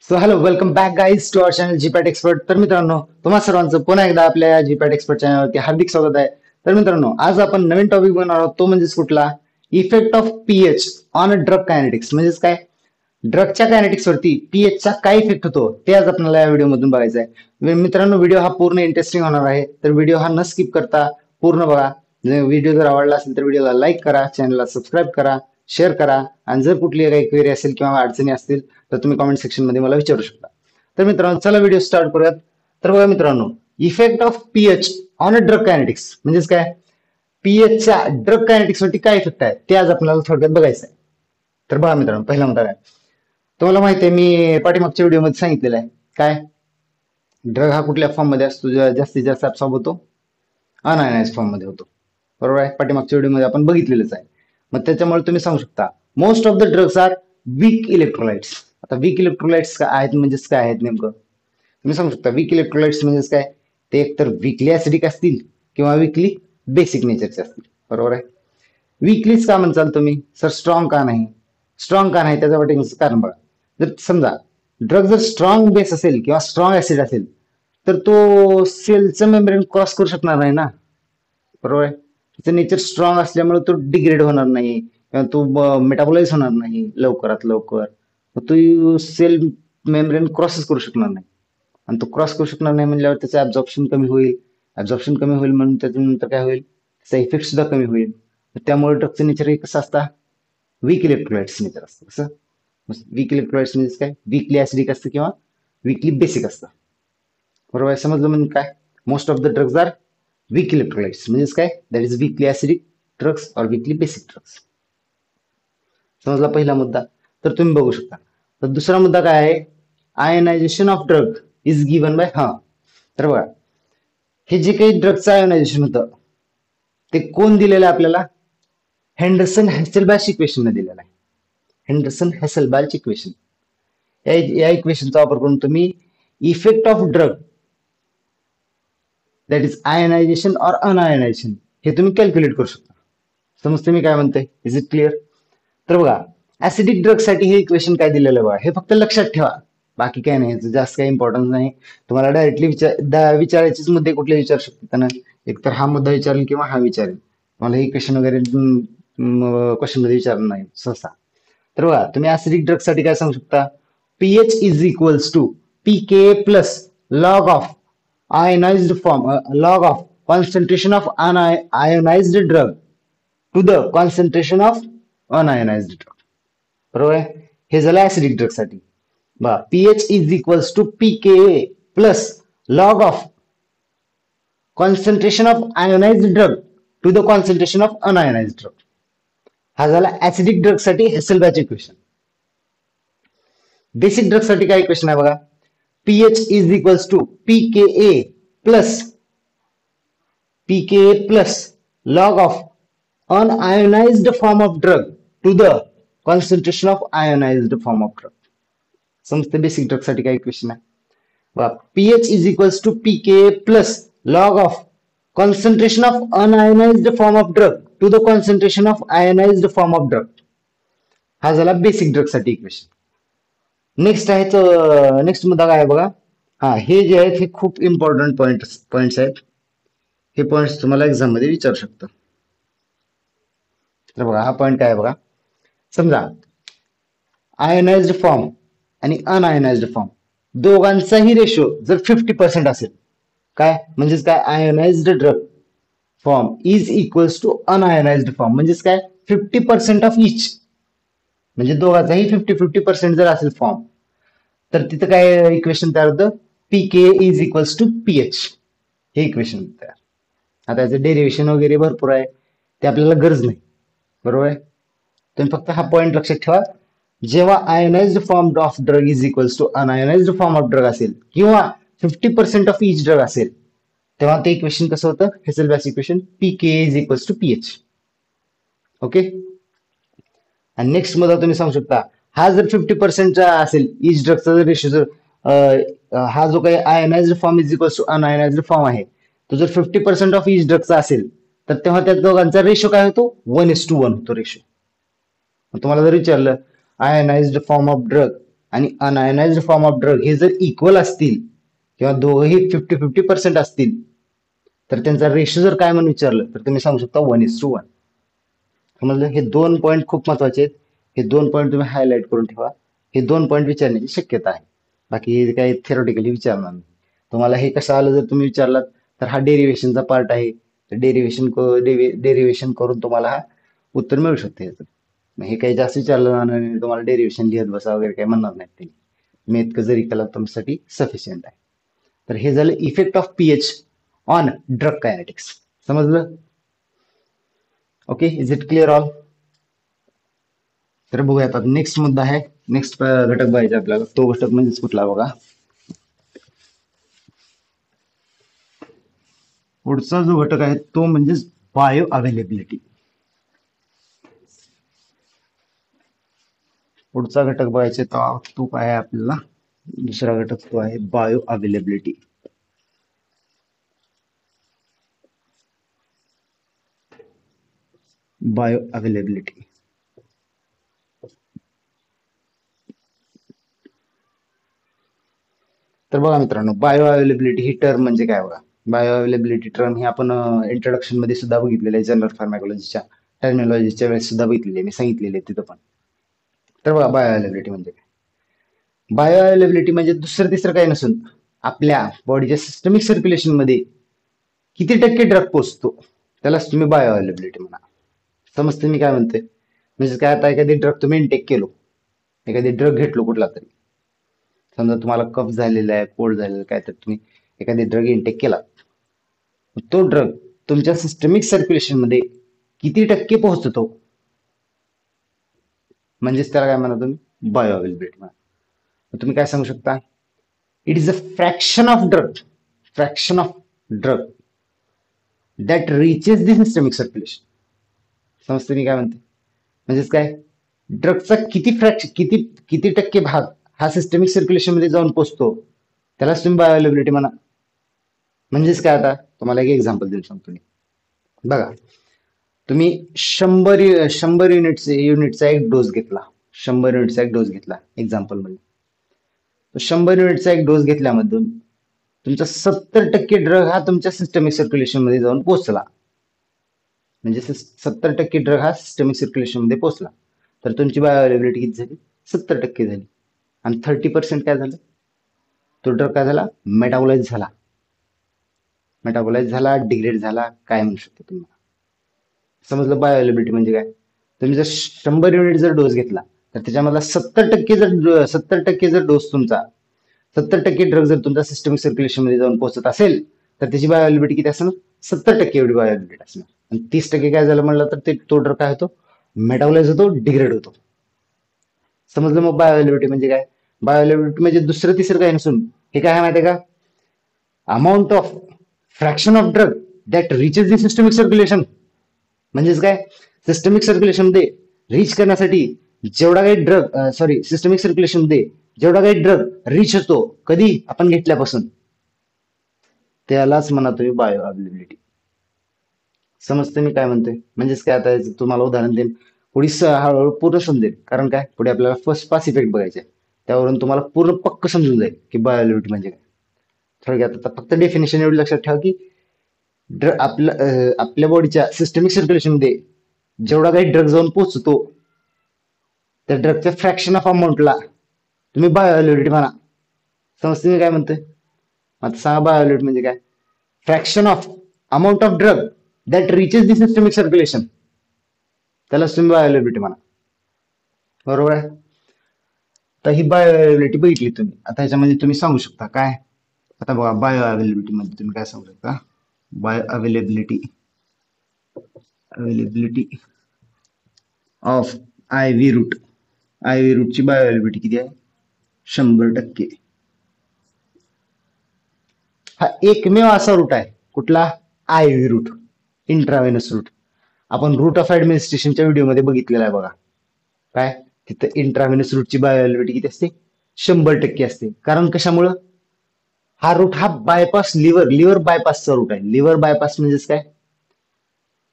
So hello welcome back guys to our channel GPAT expert. तर मित्रांनो, तुम्हा सर्वांचं पुन्हा एकदा आपल्या जीपॅट एक्सपर्ट चॅनलवरती हार्दिक स्वागत आहे. तर मित्रांनो, आज आपण नवीन टॉपिक बनवणार आहोत, तो म्हणजे कुठला? Effect of pH on a drug kinetics. म्हणजेच काय, ड्रगच्या कायनेटिक्स वरती पीएच चा काय इफेक्ट होतो ते आज आपल्याला या व्हिडिओ मधून बघायचं आहे. मित्रांनो, व्हिडिओ हा पूर्ण इंटरेस्टिंग होणार आहे, तर व्हिडिओ हा न स्किप करता पूर्ण बघा. व्हिडिओ जर आवडला असेल तर व्हिडिओला लाईक करा, चॅनलला सबस्क्राईब करा, शेअर करा, आणि जर कुठली काही क्वेरी असेल किंवा अडचणी असतील तर तुम्ही कमेंट सेक्शन मध्ये मला विचारू शकता. तर मित्रांनो, चला व्हिडिओ स्टार्ट करूयात. तर बघा मित्रांनो, effect of pH on a drug kinetics म्हणजेच काय, पीएचच्या ड्रग कायनेटिक्स वरती काय इफेक्ट आहे ते आज आपल्याला थोडक्यात बघायचं आहे. तर बघा मित्रांनो, पहिला मुद्दा काय, तुम्हाला माहिती आहे मी पाठीमागच्या व्हिडिओमध्ये सांगितलेलं आहे. काय, ड्रग हा कुठल्या फॉर्म मध्ये असतो, जास्तीत जास्त ऍब्सॉर्ब होतो, अनआयनाइज फॉर्म मध्ये होतो. बरोबर आहे, पाठीमागच्या व्हिडिओमध्ये आपण बघितलेलंच आहे. मग त्याच्यामुळे तुम्ही सांगू शकता most of the drugs are weak electrolytes. आता वीक इलेक्ट्रोलाइट्स काय आहेत, म्हणजेच काय आहेत नेमकं तुम्ही सांगू शकता. वीक इलेक्ट्रोलाइट्स म्हणजेच काय, ते एकतर वीकली ऍसिडिक असतील किंवा वीकली बेसिक नेचरचे असतील. बरोबर आहे. वीकलीच का म्हणसाल तुम्ही, सर स्ट्रॉंग का नाही? स्ट्रॉंग का नाही त्याच्या पाठीमागचं कारण बघा. जर समजा ड्रग जर स्ट्रॉंग बेस असेल किंवा स्ट्रॉंग ऍसिड असेल तर तो सेलचं मेम्ब्रेन क्रॉस करू शकणार नाही ना. बरोबर आहे. त्याचं नेचर स्ट्रॉंग असल्यामुळे तो डिग्रेड होणार नाही किंवा तो मेटाबोलाइज होणार नाही लवकरात लवकर. तो सेल मेम्ब्रेन क्रॉसच करू शकणार नाही, आणि तो क्रॉस करू शकणार नाही म्हणल्यावर त्याचं ऍब्झॉर्प्शन कमी होईल. ऍब्झॉर्प्शन कमी होईल म्हणून त्याच्यानंतर काय होईल, त्याचा इफेक्ट सुद्धा कमी होईल. त्यामुळे ड्रगचं नेचर हे कसं असतं, वीक इलेक्ट्रोलाइट्स नेचर असतं. कसं वीक इलेक्ट्रोलाइट्स म्हणजे काय, वीकली ऍसिडिक असतं किंवा वीकली बेसिक असतं. बरोबर आहे, समजलं म्हणजे काय, most of the drugs are weak electrolytes म्हणजेच काय, that is weakly acidic drugs और वीकली बेसिक ड्रग्स. समजला पहिला मुद्दा. तर तुम्ही बघू शकता. तर दुसरा मुद्दा काय आहे, ionization of drug is given by तर बघा, हे जे काही ड्रगचं आयोनायझेशन होतं ते कोण दिलेलं आहे आपल्याला, हेंडरसन हॅसेलबॅच इक्वेशन दिलेलं आहे. हेंडरसन हॅसेलबॅच इक्वेशन, या इक्वेशनचा वापर करून तुम्ही effect of drug that is ionization और अनआयनायझेशन हे तुम्ही कॅल्क्युलेट करू शकता. समजते मी काय म्हणते, इज इट क्लिअर? तर बघा, ऍसिडिक ड्रग साठी हे इक्वेशन काय दिलेलं आहे बघा, हे फक्त लक्षात ठेवा, बाकी काय नाही, जास्त काही इम्पॉर्टन्स नाही. तुम्हाला डायरेक्टली विचारायचेच मुद्दे कुठले विचारू शकते त्यांना, एकतर हा मुद्दा विचारेल किंवा हा विचारेल. मला हे क्वेश्चन वगैरे क्वेश्चन मध्ये विचारलं नाही सहसा. तर बघा, तुम्ही ऍसिडिक ड्रग साठी काय सांगू शकता, pH is equals to pK plus log of ionized form, log of concentration of ionized drug to the concentration of unionized drug. बरोबर आहे. हे झालं ऍसिडिक ड्रग साठी. बघा, pH is equals to pK plus log of concentration of ionized drug to the concentration of unionized drug. हा झाला acidic drug साठी हेसेलबॅच equation. Basic drug साठी काय इक्वेशन आहे बघा, pH is equals to pKa plus log of unionized form of drug to the concentration of ionized form of drug. समजते basic drug साठी काय इक्वेशन आहे बघा, pH is equals to pKa plus log of concentration of unionized form of drug to the concentration of ionized form of drug. हा झाला basic drug साठी equation. Next आहे, तर नेक्स्ट मुद्दा काय आहे बघा. हे जे आहेत हे खूप इम्पॉर्टंट पॉइंट्स आहेत. हे पॉइंट्स तुम्हाला एक्झाम मध्ये विचारू शकतो. तर बघा, हा पॉइंट काय आहे बघा, समजा आयोनाइज्ड फॉर्म आणि अनआयोनाइज्ड फॉर्म दोघांचाही रेशो जर 50% असेल, काय म्हणजेच काय, ionized drug form is equals to unionized form म्हणजेच काय, 50% ऑफ इच, म्हणजे दोघांचाही 50-50% जर असेल फॉर्म, तर तिथं काय इक्वेशन तयार होतं, पीके इज इक्वल्स टू पीएच, हे इक्वेशन तयार. आता याचं डेरिव्हेशन वगैरे भरपूर आहे, ते आपल्याला गरज नाही. बरोबर आहे. तुम्ही फक्त हा पॉइंट लक्षात ठेवा, जेव्हा ionized form of drug is equals to unionized form of drug असेल किंवा 50% ऑफ इच ड्रग असेल, तेव्हा ते इक्वेशन कसं होतं, Hasselbalch equation, pK is equals to pH. Okay. आणि नेक्स्ट मध्ये तुम्ही सांगू शकता, हा जर 50% असेल इच ड्रगचा जर रेशो, जर हा जो काही ionized form is equals to unionized form आहे, तो जर 50% ऑफ इच ड्रगचा असेल, तर तेव्हा त्या दोघांचा रेशो काय होतो, 1:1 होतो रेशो. तुम्हाला जर विचारलं आयोनाइज्ड फॉर्म ऑफ ड्रग आणि अनआयनाइज्ड फॉर्म ऑफ ड्रग हे जर इक्वल असतील किंवा दोघेही 50-50% असतील तर त्यांचा रेशो जर काय म्हणून विचारलं तर तुम्ही सांगू शकता 1:1. समजलं? हे 2 पॉईंट खूप महत्वाचे आहेत. हे 2 पॉईंट तुम्ही हायलाइट करून ठेवा. हे 2 पॉईंट विचारण्याची शक्यता आहे. बाकी हे काही थेरोटिकली विचारणार नाही. तुम्हाला हे कसं आलं जर तुम्ही विचारलात तर हा डेरिव्हेशनचा पार्ट आहे. डेरिव्हेशन करून तुम्हाला हा उत्तर मिळू शकते याचं. हे काही जास्त विचारलं जाणार नाही. तुम्हाला डेरिव्हेशन लिहत बसा वगैरे काही म्हणणार नाहीत ते. मी इतकं जरी केलं तुमच्यासाठी सफिशियंट आहे. तर हे झालं effect of pH on drug kinetics. समजलं? Okay, is it clear all? तर बघूयात आता नेक्स्ट मुद्दा आहे. नेक्स्ट घटक बघायचा आपल्याला. तो घटक म्हणजेच कुठला बघा. पुढचा जो घटक आहे तो म्हणजेच बायो अवेलेबिलिटी. पुढचा घटक बघायचा तो काय आहे आपल्याला. दुसरा घटक तो आहे बायो अवेलेबिलिटी. Bio availability. तर बघा मित्रांनो, बायो अवेलेबिलिटी ही टर्म म्हणजे काय बघा. बायो अवेलेबिलिटी टर्म ही आपण इंट्रोडक्शन मध्ये सुद्धा बघितलेलं आहे. जनरल फार्मॅकोलॉजीच्या टर्मिनॉलॉजीच्या वेळेस सुद्धा बघितलेली आहे, मी सांगितलेले आहे तिथं पण. तर बघा बायो अवेलेबिलिटी म्हणजे काय. बायो अवेलेबिलिटी म्हणजे दुसरं तिसरं काही नसून आपल्या बॉडीच्या सिस्टमिक सर्क्युलेशन मध्ये किती टक्के ड्रग पोचतो त्यालाच तुम्ही बायो अवेलेबिलिटी म्हणा. समजते मी काय म्हणते? म्हणजे काय, आता एखादी ड्रग तुम्ही इनटेक केलो, एखादी ड्रग घेतलो कुठला तरी, समजा तुम्हाला कफ झालेला आहे, कोल्ड झालेला आहे, काय तर तुम्ही एखादी ड्रग इनटेक केला, तो ड्रग तुमच्या सिस्टमिक सर्क्युलेशन मध्ये किती टक्के पोहोचतो म्हणजेच त्याला काय म्हणा तुम्ही बायो अवेलेबिलिटी म्हणा. तुम्ही काय सांगू शकता? It is a fraction of drug that reaches the systemic circulation. समजते मी काय म्हणते? म्हणजेच काय, ड्रगचा किती टक्के भाग हा सिस्टमिक सर्क्युलेशन मध्ये जाऊन पोहोचतो त्यालाच तुम्ही बायो अवेलेबिलिटी म्हणा. म्हणजेच काय, आता तुम्हाला एक एक्झाम्पल देऊन सांगतो मी. बघा, तुम्ही 100 युनिटचा एक डोस घेतला. 100 युनिटचा एक डोस घेतला एक्झाम्पल मध्ये. 100 युनिटचा एक डोस घेतल्यामधून तुमचा 70% ड्रग हा तुमच्या सिस्टमिक सर्क्युलेशन मध्ये जाऊन पोहोचला. म्हणजे 70% ड्रग हा सिस्टमिक सर्क्युलेशन मध्ये पोहोचला तर तुमची बायो अवेलेबिलिटी किती झाली? 70% झाली. आणि 30% काय झालं? तो ड्रग काय झाला? मेटाबोलाइज झाला, डिग्रेड झाला, काय म्हणू शकतो तुम्ही. समजलं बायो अवेलेबिलिटी म्हणजे काय? तुम्ही जर 100 युनिट जर डोस घेतला तर त्याच्यामधला 70% जर डोस तुमचा 70% ड्रग जर तुमचा सिस्टमिक सर्क्युलेशन मध्ये जाऊन पोहोचत असेल तर त्याची बायो अवेलेबिलिटी किती असणार? 70% एवढी बायो अवेलेबिलिटी असणार. आणि 30% काय झालं म्हणलं तर तो ड्रग काय होतो? मेटाबोलाइज होतो, डिग्रेड होतो. समजलं मग बायो अवेलेबिलिटी म्हणजे काय? बायो अवेलेबिलिटी म्हणजे दुसरं तिसरं काही नसून हे काय माहिती आहे का? Amount of fraction of drug that reaches the systemic circulation. म्हणजेच काय, सिस्टमिक सर्क्युलेशन मध्ये रीच करण्यासाठी जेवढा काही ड्रग सिस्टमिक सर्क्युलेशन मध्ये जेवढा काही ड्रग रीच होतो कधी आपण घेतल्यापासून त्यालाच म्हणा तुम्ही बायो अवेलेबिलिटी. समजते मी काय म्हणतोय? म्हणजेच काय, आता तुम्हाला उदाहरण देईन, पुढे हळूहळू पूर्ण समजेल. कारण काय, पुढे आपल्याला फर्स्ट पास इफेक्ट बघायचे, त्यावरून तुम्हाला पूर्ण पक्क समजून जाईल की बायो अवेलेबिलिटी म्हणजे काय. थोडक्यात आता फक्त डेफिनेशन एवढी लक्षात ठेवा की आपल्या बॉडीच्या सिस्टमिक सर्क्युलेशन मध्ये जेवढा काही ड्रग जाऊन पोहोचतो त्या ड्रगच्या फ्रॅक्शन ऑफ अमाऊंटला तुम्ही बायो अवेलेबिलिटी म्हणा. समजते मी काय म्हणतोय? आता सांगा बायो अवेलेबिलिटी म्हणजे काय? Fraction of amount of drug that reaches the systemic circulation त्यालाच तुम्ही बायो अवेलेबिलिटी म्हणा. बरोबर आहे? तर ही बायो अवेलेबिलिटी बघितली तुम्ही. आता ह्याच्यामध्ये तुम्ही सांगू शकता काय? आता बघा, बायो अवेलेबिलिटी मध्ये तुम्ही काय सांगू शकता? Bioavailability of IV route. IV रूटची बायो अवेलेबिलिटी किती आहे? 100%. हा एकमेव असा रूट आहे. कुठला? IV route, intravenous route. आपण रूट ऑफ ऍडमिनिस्ट्रेशनच्या व्हिडिओमध्ये बघितलेला आहे बघा. काय तिथं इंट्राव्हेनस रूटची बायो अवेलेबिलिटी किती असते? 100% असते. कारण कशामुळं? हा रूट हा बायपास लिव्हर बायपासचा रूट आहे. लिव्हर बायपास म्हणजेच काय?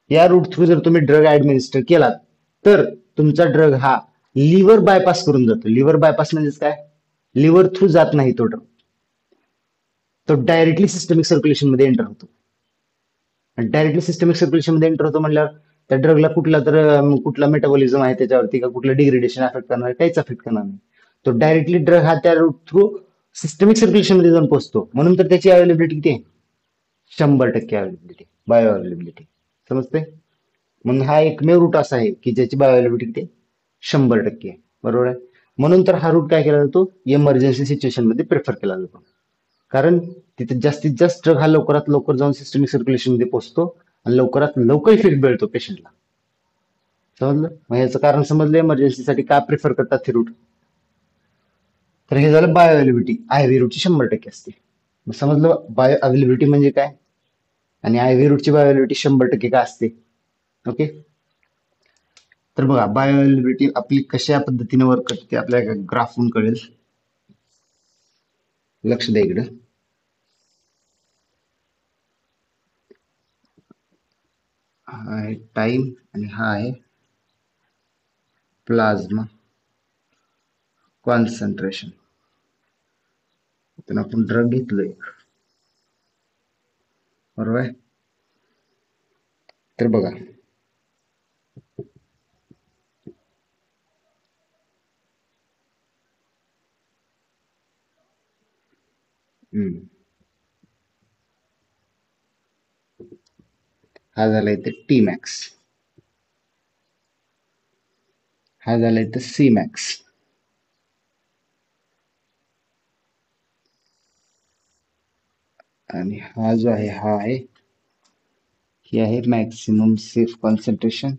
या रूट थ्रू जर तुम्ही ड्रग ऍडमिनिस्टर केलात तर तुमचा ड्रग हा लिव्हर बायपास करून जातो. लिव्हर बायपास म्हणजेच काय? लिव्हर थ्रू जात नाही तो ड्रग, तो डायरेक्टली सिस्टमिक सर्क्युलेशन मध्ये एंटर होतो. आणि डायरेक्टली सिस्टमिक सर्क्युलेशन मध्ये एंटर होतो म्हणल्यावर त्या ड्रगला कुठला मेटाबॉलिझम आहे त्याच्यावरती का कुठलं डिग्रेडेशन अफेक्ट करणार आहे, काहीच अफेक्ट करणार नाही. तो डायरेक्टली ड्रग हा त्या रूट थ्रू सिस्टमिक सर्क्युलेशन मध्ये जाऊन पोहोचतो. म्हणून तर त्याची अवेलेबिलिटी किती आहे? 100% अवेलेबिलिटी, बायो अवेलेबिलिटी. समजते? म्हणून हा एकमेव रूट असा आहे की ज्याची बायो अवेलेबिलिटी किती आहे? 100% आहे. बरोबर आहे. म्हणून तर हा रूट काय केला जातो? इमर्जन्सी सिच्युएशन मध्ये प्रिफर केला जातो. कारण तिथे जास्तीत जास्त ड्रग हा लवकरात लवकर जाऊन सिस्टमिक सर्क्युलेशन मध्ये पोहोचतो आणि लवकरात लवकर इफेक्ट मिळतो पेशंटला. समजलं? मग याचं कारण समजलं इमर्जन्सीसाठी का प्रिफर करतात हे रूट. तर हे झालं बायो अवेलेबिलिटी. आयव्ही रूटची 100% असते. मग समजलं बायो अवेलेबिलिटी म्हणजे काय आणि आयव्ही रूटची बायो अवेलेबिलिटी 100% का असते. ओके. तर बघा बायो अवेलेबिलिटी आपली कशा पद्धतीने वर्क करते आपल्याला ग्राफहून कळेल. लक्ष द्या इकडं. हा आहे टाइम आणि हा आहे प्लाझ्मा कॉन्सन्ट्रेशन. तर आपण ड्रग घेतलोय, बरोबर आहे. तर बघा हा झाला इथे टी मॅक्स, हा झाला इथे सी मॅक्स, आणि हा जो आहे हा आहे ही आहे मॅक्सिमम सेफ कॉन्सन्ट्रेशन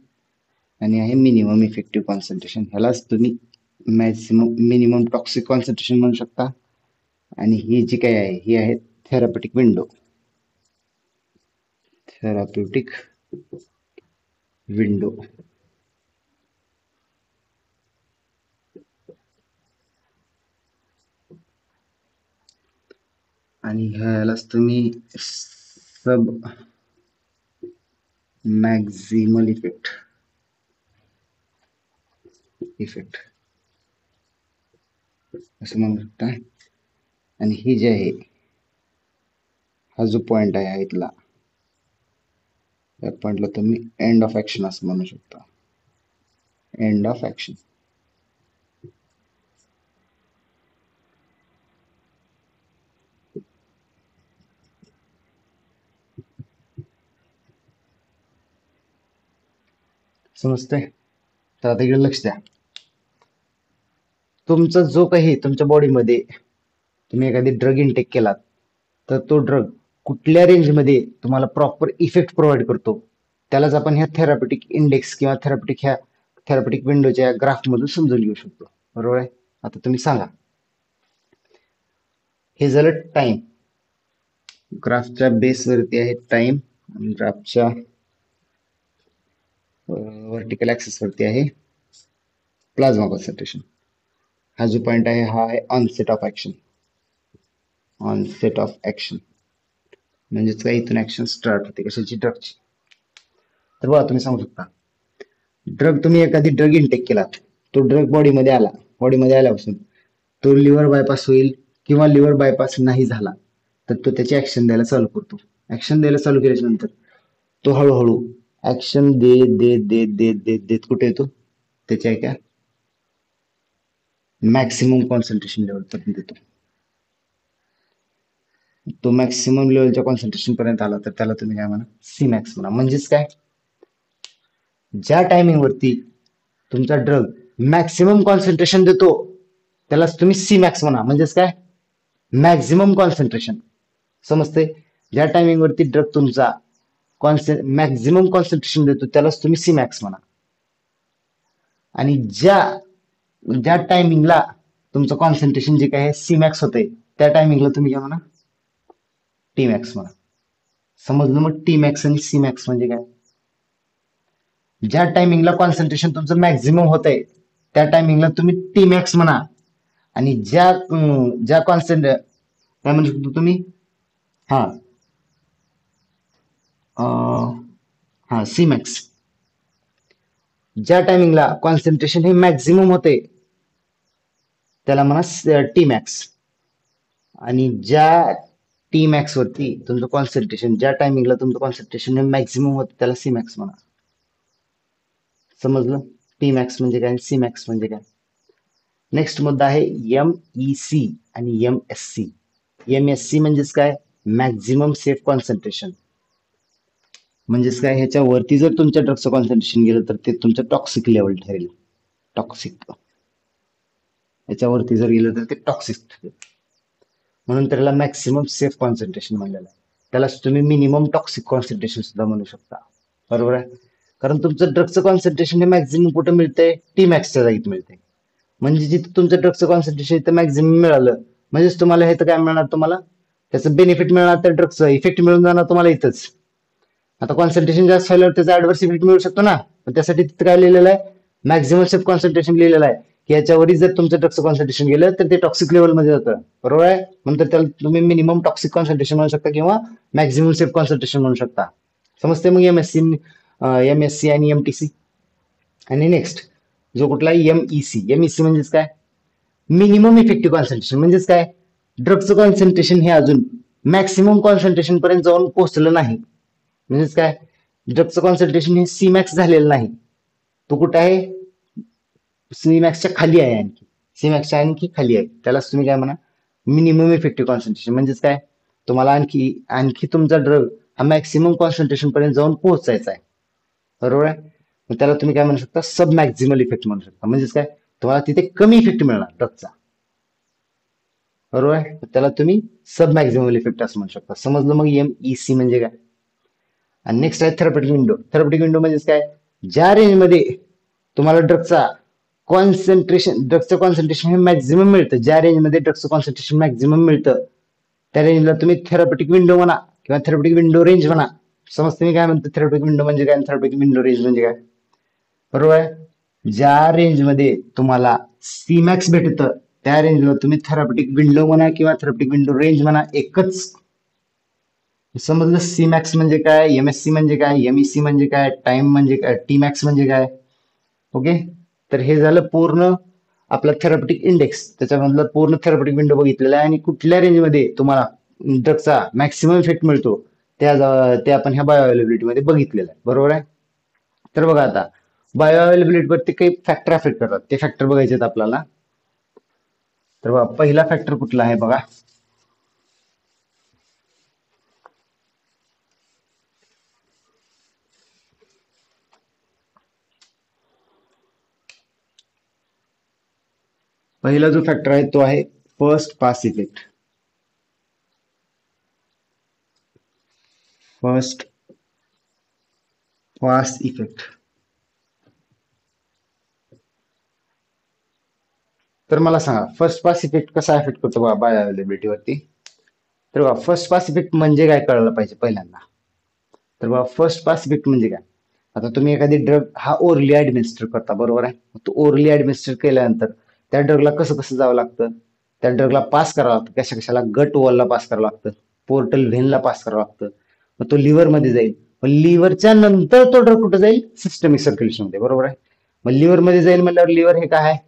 आणि आहे मिनिमम इफेक्टिव्ह कॉन्सन्ट्रेशन. ह्यालाच तुम्ही मॅक्सिमम मिनिमम टॉक्सिक कॉन्सन्ट्रेशन म्हणू शकता. आणि ही जी काय आहे ही आहे थेरापेटिक विंडो, थेराप्युटिक विंडो. आणि ह्यालाच तुम्ही सब मॅक्झिमल इफेक्ट असं म्हणू शकता. आणि ही जी आहे हा जो पॉइंट आहे इथला, या पॉइंटला तुम्ही एंड ऑफ ऍक्शन असं म्हणू शकता. End of action. समजतंय? तर आता इकडे लक्ष द्या. तुमचा जो काही तुमच्या बॉडीमध्ये तुम्ही एखादी ड्रग इनटेक केलात तर तो ड्रग कुठल्या रेंजमध्ये तुम्हाला प्रॉपर इफेक्ट प्रोव्हाइड करतो त्यालाच आपण ह्या थेरापेटिक इंडेक्स किंवा थेरापेटिक विंडोच्या ग्राफ मधून समजून घेऊ शकतो. बरोबर आहे. आता तुम्ही सांगा, हे झालं टाइम. ग्राफच्या बेसवरती आहे टाइम आणि ग्राफच्या व्हर्टिकल ऍक्सिस वरती आहे प्लाझ्मा कॉन्सन्ट्रेशन. हा जो पॉइंट आहे हा आहे onset of action. Onset of action म्हणजेच काय, इथून ऍक्शन स्टार्ट होते कशाची? ड्रगची. तर बघा तुम्ही सांगू शकता, तुम्ही एखादी ड्रग इनटेक केला, तो ड्रग बॉडीमध्ये आला, बॉडीमध्ये आल्यापासून तो लिव्हर बायपास होईल किंवा लिव्हर बायपास नाही झाला तर तो त्याची ऍक्शन द्यायला चालू करतो. ऍक्शन द्यायला चालू केल्याच्या नंतर तो हळूहळू ऍक्शन देत देत देत देत देत देत कुठे येतो? त्याच्या एका मॅक्सिमम कॉन्सन्ट्रेशन लेवल पर्यंत येतो. तो मॅक्सिमम लेवलच्या कॉन्सन्ट्रेशन पर्यंत आला तर त्याला तुम्ही काय म्हणा? सी मॅक्स म्हणा. म्हणजेच काय, ज्या टायमिंग वरती तुमचा ड्रग मॅक्सिमम कॉन्सन्ट्रेशन देतो त्यालाच तुम्ही सी मॅक्स म्हणा. म्हणजेच काय, मॅक्झिमम कॉन्सन्ट्रेशन. समजते? ज्या टायमिंग वरती ड्रग तुमचा मॅक्झिमम कॉन्सन्ट्रेशन देतो त्यालाच तुम्ही सी मॅक्स म्हणा. आणि ज्या ज्या टायमिंगला तुमचं कॉन्सन्ट्रेशन जे काय सी मॅक्स होते त्या टायमिंगला तुम्ही काय म्हणा? टी मॅक्स म्हणा. समजलं? मग टी मॅक्स आणि सी मॅक्स म्हणजे काय? ज्या टायमिंगला कॉन्सन्ट्रेशन तुमचं मॅक्झिमम होत आहे त्या टायमिंगला तुम्ही टी मॅक्स म्हणा. आणि ज्या ज्या काय म्हणू शकतो तुम्ही? हा हा सी मॅक्स. ज्या टायमिंगला कॉन्सन्ट्रेशन हे मॅक्झिमम होते त्याला म्हणा टी मॅक्स. आणि ज्या टी मॅक्स वरती तुमचं कॉन्सन्ट्रेशन, ज्या टायमिंगला तुमचं कॉन्सन्ट्रेशन मॅक्झिमम होतं त्याला सी मॅक्स म्हणा. समजलं? टी मॅक्स म्हणजे काय, सी मॅक्स म्हणजे काय. नेक्स्ट मुद्दा आहे MEC आणि MSC. MSC म्हणजेच काय, मॅक्झिमम सेफ कॉन्सन्ट्रेशन. म्हणजेच काय, ह्याच्यावरती जर तुमच्या ड्रगचं कॉन्सन्ट्रेशन गेलं तर ते तुमचं टॉक्सिक लेवल ठरेल. टॉक्सिक, याच्यावरती जर गेलं तर ते टॉक्सिक ठरेल. म्हणून त्याला मॅक्सिमम सेफ कॉन्सन्ट्रेशन म्हणलेलं आहे. त्यालाच तुम्ही मिनिमम टॉक्सिक कॉन्सन्ट्रेशन सुद्धा म्हणू शकता. बरोबर आहे? कारण तुमचं ड्रगचं कॉन्सन्ट्रेशन हे मॅक्झिमम कुठं मिळतंय, टी मॅक्सच्या जागेत मिळते. म्हणजे जिथे तुमचं ड्रगचं कॉन्सन्ट्रेशन इथं मॅक्झिमम मिळालं म्हणजेच तुम्हाला हे तर काय मिळणार, तुम्हाला त्याचं बेनिफिट मिळणार, त्या ड्रगचं इफेक्ट मिळून जाणार तुम्हाला इथंच. आता कॉन्सन्ट्रेशन जास्त झाल्यावर त्याचा ऍडव्हर्स इफेक्ट मिळू शकतो ना, पण त्यासाठी तिथं काय लिहिलेलं आहे, मॅक्झिमम सेफ कॉन्सन्ट्रेशन लिहिलेलं आहे की याच्यावरही जर तुमचं ड्रगचं कॉन्सन्ट्रेशन गेलं तर ते टॉक्सिक लेवलमध्ये जातं. बरोबर आहे? नंतर त्याला तुम्ही मिनिमम टॉक्सिक कॉन्सन्ट्रेशन म्हणू शकता किंवा मॅक्झिमम सेफ कॉन्सन्ट्रेशन म्हणू शकता. समजते मग MSC आणि MTC. आणि नेक्स्ट जो कुठला MEC म्हणजेच काय, मिनिमम इफेक्टिव्ह कॉन्सन्ट्रेशन. म्हणजेच काय, ड्रगचं कॉन्सन्ट्रेशन हे अजून मॅक्सिमम कॉन्सन्ट्रेशन पर्यंत जाऊन पोहोचलं नाही. म्हणजेच काय, ड्रगचं कॉन्सन्ट्रेशन हे सी मॅक्स झालेलं नाही, तो कुठं आहे, सी मॅक्सच्या खाली आहे, आणखी सी मॅक्सच्या आणखी खाली आहे. त्यालाच तुम्ही काय म्हणा, मिनिमम इफेक्टिव्ह कॉन्सन्ट्रेशन. म्हणजेच काय, तुम्हाला आणखी आणखी तुमचा ड्रग हा मॅक्सिमम कॉन्सन्ट्रेशन पर्यंत जाऊन पोहोचायचा आहे. बरोबर आहे? मग त्याला तुम्ही काय म्हणू शकता, सब मॅक्झिमल इफेक्ट म्हणू शकता. म्हणजेच काय, तुम्हाला तिथे कमी इफेक्ट मिळणार ड्रगचा. बरोबर आहे? त्याला तुम्ही सब मॅक्झिमल इफेक्ट असं म्हणू शकता. समजलं मग MEC म्हणजे काय. आणि नेक्स्ट आहे थेरपेटिक विंडो. थेरपेटिक विंडो म्हणजेच काय, ज्या रेंजमध्ये तुम्हाला ड्रगचं कॉन्सन्ट्रेशन हे मॅक्झिमम मिळतं, ज्या रेंजमध्ये ड्रगचं कॉन्सन्ट्रेशन मॅक्झिमम मिळतं त्या रेंजला तुम्ही थेरपेटिक विंडो म्हणा किंवा थेरपेटिक विंडो रेंज म्हणा. समजते मी काय म्हणतो, थेरपेटिक विंडो म्हणजे काय, थेरपेटिक विंडो रेंज म्हणजे काय. बरोबर आहे? ज्या रेंजमध्ये तुम्हाला सीमॅक्स भेटतं त्या रेंजला तुम्ही थेरपेटिक विंडो म्हणा किंवा थेरपेटिक विंडो रेंज म्हणा, एकच. समजलं? सीमॅक्स म्हणजे काय, MSC म्हणजे काय, MEC म्हणजे काय, टाइम म्हणजे काय, टी मॅक्स म्हणजे काय. ओके, तर हे झालं पूर्ण आपला थेरपेटिक इंडेक्स. त्याच्यामधलं पूर्ण थेरपेटिक विंडो बघितलेला आहे आणि कुठल्या रेंजमध्ये तुम्हाला ड्रगचा मॅक्सिमम इफेक्ट मिळतो ते आपण ह्या बायो अवेलेबिलिटी मध्ये बघितलेलं आहे. बरोबर आहे? तर बघा, आता बायो अवेलेबिलिटी वरती काही फॅक्टर अफेक्ट करतात, ते फॅक्टर बघायचे आहेत आपल्याला. तर बघा, पहिला फॅक्टर कुठला आहे बघा, पहिला जो फॅक्टर आहे तो आहे first pass effect. First pass effect. तर मला सांगा, फर्स्ट पास इफेक्ट कसा इफेक्ट करतो बघा बायो अवेलेबिलिटी वरती. तर बघा, फर्स्ट पास इफेक्ट म्हणजे काय कळलं पाहिजे पहिल्यांदा. तर बघा, फर्स्ट पास इफेक्ट म्हणजे काय, आता तुम्ही एखादी ड्रग हा ओरली ऍडमिनिस्टर करता. बरोबर आहे? तो ओरली ऍडमिनिस्टर केल्यानंतर त्या ड्रगला कसं कसं जावं लागतं, त्या ड्रगला पास करावं लागतं. कशा कशाला, गट वॉलला पास करावं लागतं, पोर्टल व्हेनला पास करावं लागतं. मग तो लिव्हर मध्ये जाईल, मग लिव्हरच्या नंतर तो ड्रग कुठं जाईल, सिस्टमिक सर्क्युलेशन मध्ये. बरोबर आहे? मग लिव्हर मध्ये जाईल म्हणल्यावर लिव्हर हे काय आहे,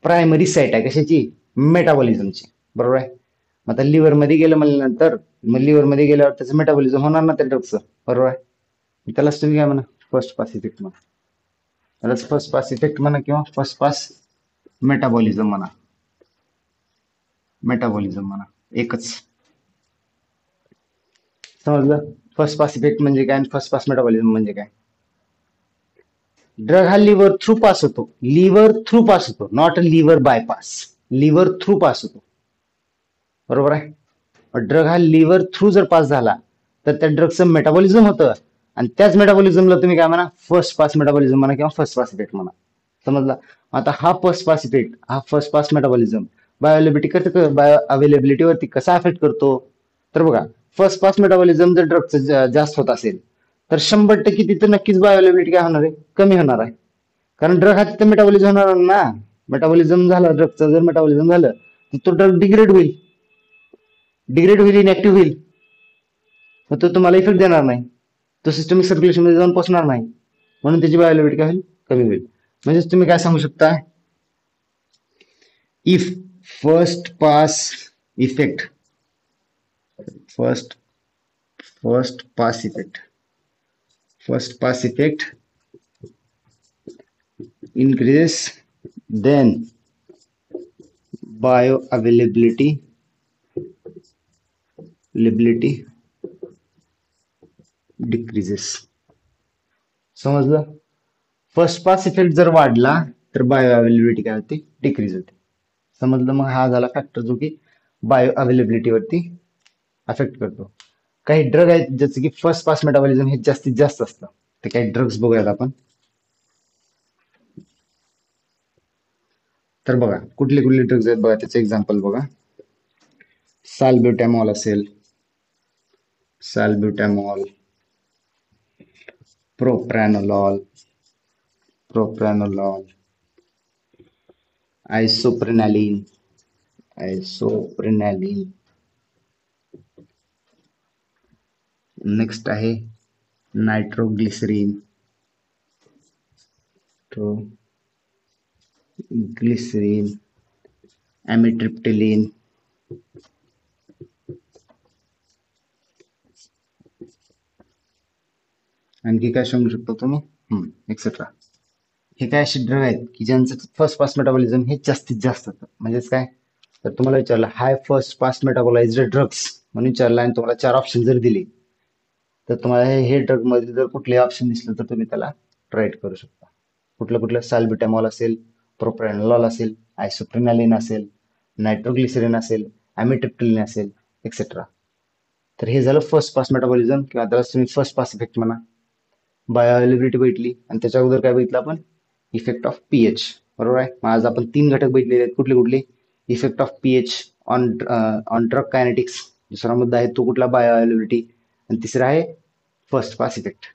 प्रायमरी साईट आहे कशाची, मेटाबॉलिझमची. बरोबर आहे? मग आता लिव्हर मध्ये गेलं म्हणल्यानंतर, मग लिव्हर मध्ये गेल्यावर त्याचं मेटाबॉलिझम होणार ना त्या ड्रगचं. बरोबर आहे? त्यालाच तुम्ही काय म्हणा, फर्स्ट पास इफेक्ट म्हणा. त्यालाच फर्स्ट पास इफेक्ट म्हणा किंवा फर्स्ट पास मेटाबॉलिझम म्हणा. मेटाबॉलिझम म्हणा, एकच. समजलं? फर्स्ट पास इफेक्ट म्हणजे काय आणि फर्स्ट पास मेटाबॉलिझम म्हणजे काय. ड्रग हा लिव्हर थ्रू पास होतो, लिव्हर थ्रू पास होतो, not liver bypass, liver through pass होतो. बरोबर आहे? ड्रग हा लिव्हर थ्रू जर पास झाला तर त्या ड्रगचं मेटाबॉलिझम होतं आणि त्याच मेटाबॉलिझमला तुम्ही काय म्हणा, फर्स्ट पास मेटाबॉलिझम म्हणा किंवा फर्स्ट पास इफेक्ट म्हणा. समजला? आता हा फर्स्ट पास इफेक्ट, हा first pass metabolism bio availability वरती कसा अफेक्ट करतो. तर बघा, फर्स्ट पास मेटाबॉलिझम जर ड्रगचं जास्त होत असेल तर 100% तिथं नक्कीच बायो अवेलेबिलिटी काय होणार आहे, कमी होणार आहे. कारण ड्रग हा तिथं मेटाबॉलिझम होणार ना, मेटाबॉलिझम झालं ड्रगचं, जर मेटाबॉलिझम झालं तर तो ड्रग डिग्रेड होईल, इनॅक्टिव्ह होईल. मग तो तुम्हाला इफेक्ट देणार नाही, तो सिस्टमिक सर्क्युलेशन मध्ये जाऊन पोहोचणार नाही, म्हणून त्याची बायोअवेलेबिलिटी काय होईल, कमी होईल. म्हणजेच तुम्ही काय सांगू शकता, if first pass effect first first pass effect first pass effect increases, then bioavailability availability decreases. समजलं? फर्स्ट पास इफेक्ट जर वाढला तर बायो अवेलेबिलिटी काय होते, डिक्रीज होते. समजलं? मग हा झाला फॅक्टर जो की बायो अवेलेबिलिटी वरती अफेक्ट करतो. काही ड्रग आहेत ज्याचं की फर्स्ट पास मेटाबॉलिझम हे जास्तीत जास्त असतं. ते काही ड्रग्स बघूयात आपण. तर बघा कुठले कुठले ड्रग्ज आहेत बघा, त्याचे एक्झाम्पल बघा. साल्ब्युटॅमॉल असेल, साल्ब्युटॅमॉल, प्रोप्रॅनोलॉल, प्रोप्रॅनोलॉल, आयसोप्रेनालिन, आयसोप्रेनालिन. नेक्स्ट आहे नायट्रोग्लिसरीन, ग्लिसरीन, ॲमिट्रिप्टिलिन, आणखी काय सांगू शकतो तुम्ही, एक्सेट्रा. हे काय असे ड्रग आहेत की ज्यांचं फर्स्ट पास मेटाबॉलिझम हे जास्तीत जास्त असतं. म्हणजेच काय, तर तुम्हाला विचारलं हाय फर्स्ट पास मेटाबॉलाइज्ड ड्रग्स म्हणून विचारलं आणि तुम्हाला 4 ऑप्शन जर दिले, तर तुम्हाला हे ड्रग मध्ये जर कुठले ऑप्शन दिसलं तर तुम्ही त्याला राईट करू शकता. कुठलं कुठलं, साल्ब्युटॅमॉल असेल, प्रोप्रानोलॉल असेल, आयसोप्रेनालिन असेल, नायट्रोग्लिसरीन असेल, ॲमिट्रिप्टिलिन असेल, एक्सेट्रा. तर हे झालं फर्स्ट पास मेटाबॉलिझम किंवा त्याला तुम्ही फर्स्ट पास इफेक्ट म्हणा. बायोअवेलेबिलिटी बघितली आणि त्याच्या अगोदर काय बघितलं आपण, इफेक्ट ऑफ पीएच. बरोबर आहे. मग आज आपण 3 घटक बघितलेले आहेत. कुठले कुठले, effect of pH on on drug kinetics. दुसरा मुद्दा आहे तो कुठला, बायोअवेलेबिलिटी. आणि तिसरा आहे फर्स्ट पास इफेक्ट.